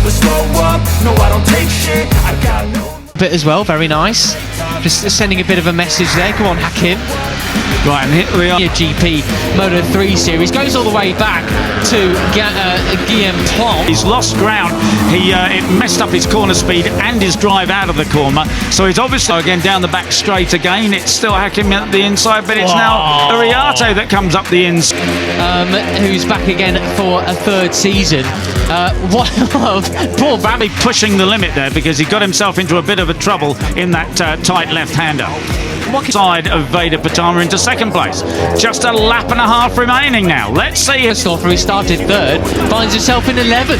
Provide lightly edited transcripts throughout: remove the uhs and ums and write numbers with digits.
never slow up, no I don't take shit, I got no... Bit as well, very nice. Just sending a bit of a message there. Go on, Hakim. Right, and here we are. GP Moto 3 series goes all the way back to Guillaume Plon. He's lost ground. It messed up his corner speed and his drive out of the corner. So he's obviously again down the back straight again. It's still Hakim at the inside, but it's now Uriarte that comes up the inside. Who's back again for a third season. Poor Bambi pushing the limit there because he got himself into a bit of a trouble in that tight left-hander. Side of Veda Pratama into second place. Just a lap and a half remaining now. Let's see. Christopher, who started third, finds himself in 11th.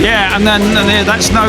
Yeah, and then that's no,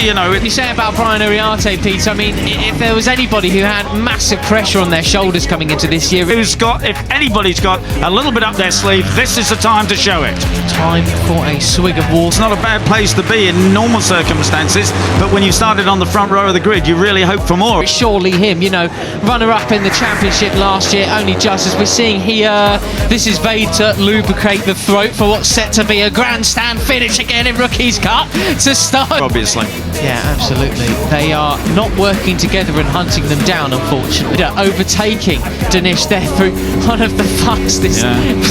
you know. You say about Brian Uriarte, Pete. I mean, if there was anybody who had massive pressure on their shoulders coming into this year, if anybody's got a little bit up their sleeve, this is the time to show it. Time for a swig of water. It's not a bad place to be in normal circumstances, but when you started on the front row of the grid, you really hope for more. It's surely him, you know, runner-up in the championship last year, only just as we're seeing here. This is Veda lubricate the throat for what's set to be a grandstand finish again in Rookies Cup to start. Obviously. Yeah, absolutely. They are not working together and hunting them down, unfortunately. They're overtaking Danish there through one of the fastest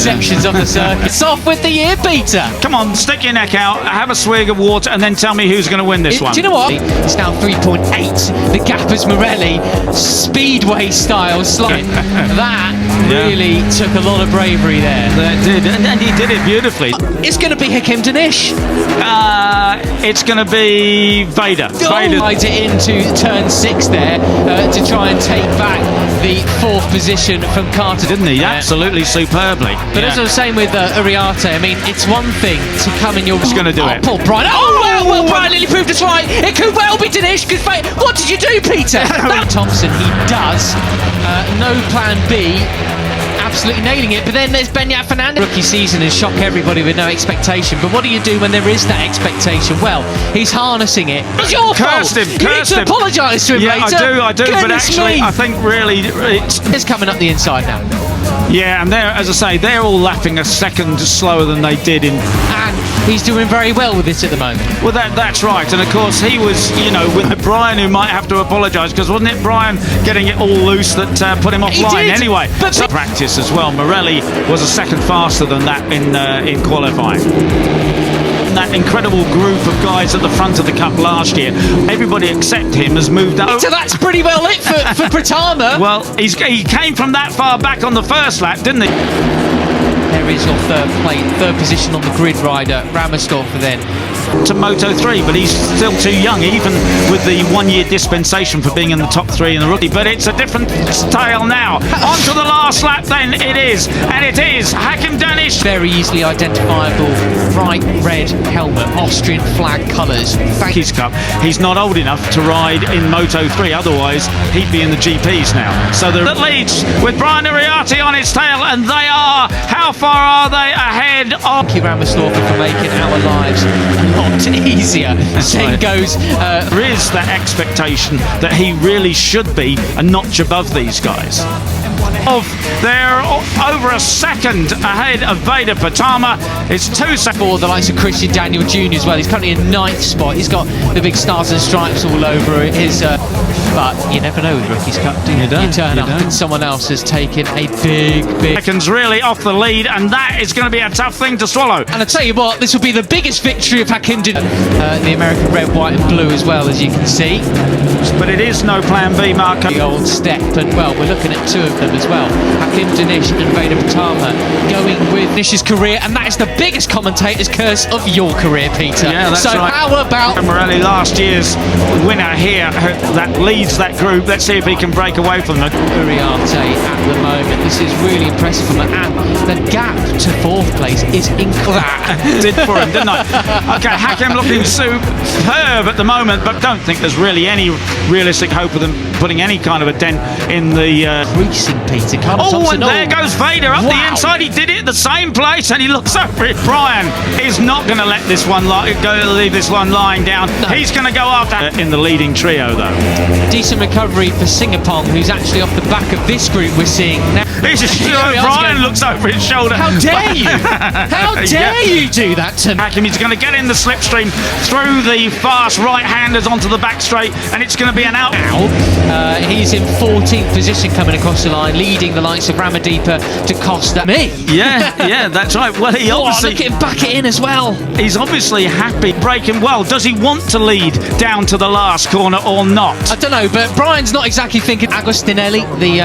sections of the circuit. It's off with the year, Peter. Come on, stick your neck out, have a swig of water, and then tell me who's going to win this one. Do you know what? It's now 3.8. The gap is Morelli, Speedway style slide. That really took a lot of bravery there. That did, and he did it beautifully. It's going to be Hakim Danish. It's going to be Veda. Rides it into turn 6 there to try and take back the 4th position from Carter. Didn't he? Absolutely superbly. But as I was saying with Uriarte, I mean, it's one thing to come in your... Who's going to do it? Paul Brian. Well, Brian Lilly proved us right. It could well be Danish. Good fight. What did you do, Peter? Thompson, he does. No plan B. Absolutely nailing it, but then there's Benyat Fernandez. Rookie season and shock everybody with no expectation, but what do you do when there is that expectation? Well, he's harnessing it. It's your fault. You need to apologise to him later. I do, but actually I think really it's coming up the inside now. Yeah, and as I say, they're all lapping a second slower than they did in... And he's doing very well with this at the moment. Well, that's right, and of course he was, you know, with Brian, who might have to apologise, because wasn't it Brian getting it all loose that put him offline anyway? But practice as well. Morelli was a second faster than that in qualifying. That incredible group of guys at the front of the cup last year, everybody except him has moved up. So that's pretty well lit for Pratama. Well, he came from that far back on the first lap, didn't he? There is your third position on the grid rider, Ramersdorfer then. To Moto 3, but he's still too young, even with the 1-year dispensation for being in the top 3 in the rookie. But it's a different tale now. On to the last lap then, it is, and it is Hakim Danish. Very easily identifiable, bright red helmet, Austrian flag colours. Rookies Cup. He's not old enough to ride in Moto 3, otherwise he'd be in the GPs now. So the leads with Brian Uriarte on his tail, and they are, how far are they ahead of... Thank you, Ramersdorfer, for making our lives a lot easier. Same goes... There is that expectation that he really should be a notch above these guys. They're over a second ahead of Veda Pratama. It's 2 seconds. For the likes of Christian Daniel Jr. as well. He's currently in 9th spot. He's got the big stars and stripes all over his... but you never know with Rookies Cup, do you? You turn up and someone else has taken a big... Seconds really off the lead, and that is going to be a tough thing to swallow. And I tell you what, this will be the biggest victory of Hakim Danish. The American red, white and blue as well, as you can see. But it is no plan B, Marco. The old step, and well, we're looking at 2 of them as well. Hakim Danish and Veda Pratama going with Danish's career, and that is the biggest commentator's curse of your career, Peter. Yeah, that's so right. How about Morelli, last year's winner here, that leads that group. Let's see if he can break away from them. Uriarte at the moment. This is really impressive from him, and the gap to 4th place is incredible. Did for him, didn't I? Okay, Hakim looking superb at the moment, but don't think there's really any realistic hope of them putting any kind of a dent in the... Creasing, Peter. And there goes Veda up the inside. He did it at the same place, and he looks over it. Brian is not going to let this one leave this one lying down. No. He's going to go after in the leading trio, though. Decent recovery for Singapong, who's actually off the back of this group we're seeing now. Brian looks over his shoulder. How dare you? How dare you do that to me? He's going to get in the slipstream through the fast right-handers onto the back straight, and it's going to be an out. He's in 14th position coming across the line, leading the likes of Ramadeepa to Costa. Me? Yeah, that's right. Well, he obviously... look at him back it in as well. He's obviously happy breaking well. Does he want to lead down to the last corner or not? I don't know, but Brian's not exactly thinking Agostinelli, the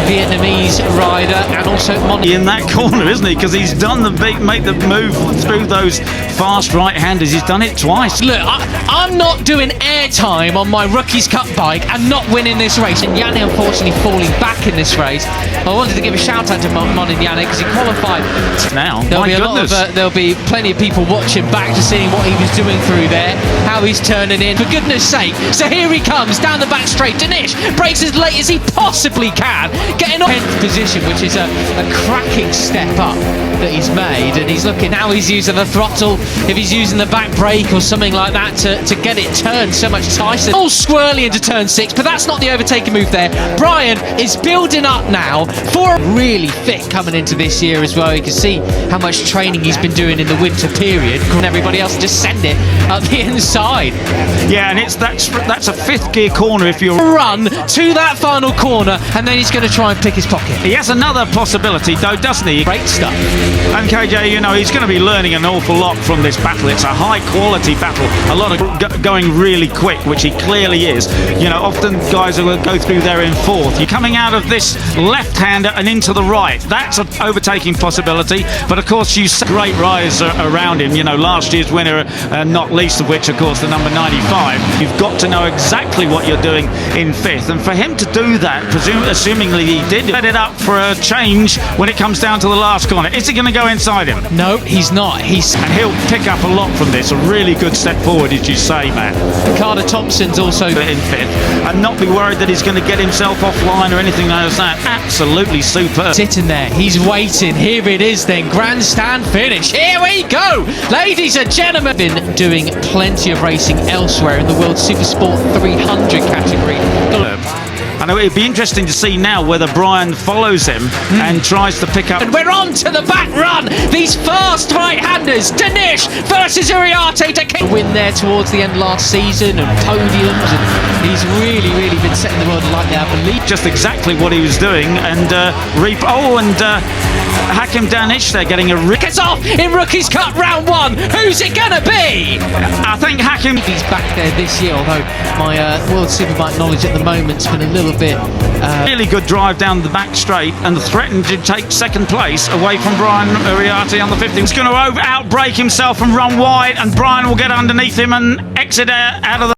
Vietnamese rider, and also Monty in that corner, isn't he? Because he's done make the move through those fast right-handers. He's done it twice. Look, I'm not doing airtime on my Rookies Cup bike and not winning this race. And Yanni unfortunately falling back in this race. I wanted to give a shout out to Mon and Yanni because he qualified. Now, There'll be plenty of people watching back to seeing what he was doing through there, how he's turning in. For goodness sake! So here he comes down the back straight. Dinesh breaks as late as he possibly can, getting on 10th position, which is a cracking step up that he's made. And he's looking now. He's using the throttle. If he's using the back brake or something like that to get it turned so much tighter. All squirrely into turn 6, but that's not the overtaking move there. Brian is building up now for really fit coming into this year as well. You can see how much training he's been doing in the winter period, and everybody else just send it up the inside. Yeah, and that's a 5th gear corner if you're run to that final corner, and then he's going to try and pick his pocket. He has another possibility though, doesn't he? Great stuff. And KJ, you know, he's going to be learning an awful lot from this battle. It's a high quality battle, a lot of going really quick, which he clearly is. You know, often guys will go through there in 4th. You're coming out of this left-hander and into the right. That's an overtaking possibility, but of course you see great riders around him. You know, last year's winner, not least of which, of course, the number 95. You've got to know exactly what you're doing in 5th, and for him to do that, assumingly he did, set it up for a change when it comes down to the last corner. Is he going to go inside him? No, he's not. And he'll pick up a lot from this. A really good step forward, as you say, man. Carter Thompson's also in 5th, and not be worried that he's going to get himself offline or anything like that. Absolutely superb. Sitting there, he's waiting. Here it is then, grandstand finish. Here we go, ladies and gentlemen. Been doing plenty of racing elsewhere in the World Supersport 300 category. I know it'd be interesting to see now whether Brian follows him and tries to pick up. And we're on to the back run. These fast right-handers. Dinesh versus Uriarte to win there towards the end last season, and podiums, and he's really been setting the world alight there, I believe. Just exactly what he was doing, and Hakim Danish there getting a gets off in Rookies Cup round 1. Who's it gonna be? I think Hakim. He's back there this year, although my World Superbike knowledge at the moment's been a little bit. Really good drive down the back straight, and threatened to take 2nd place away from Brian Uriarte on the 50. He's going to outbrake himself and run wide, and Brian will get underneath him and exit out of the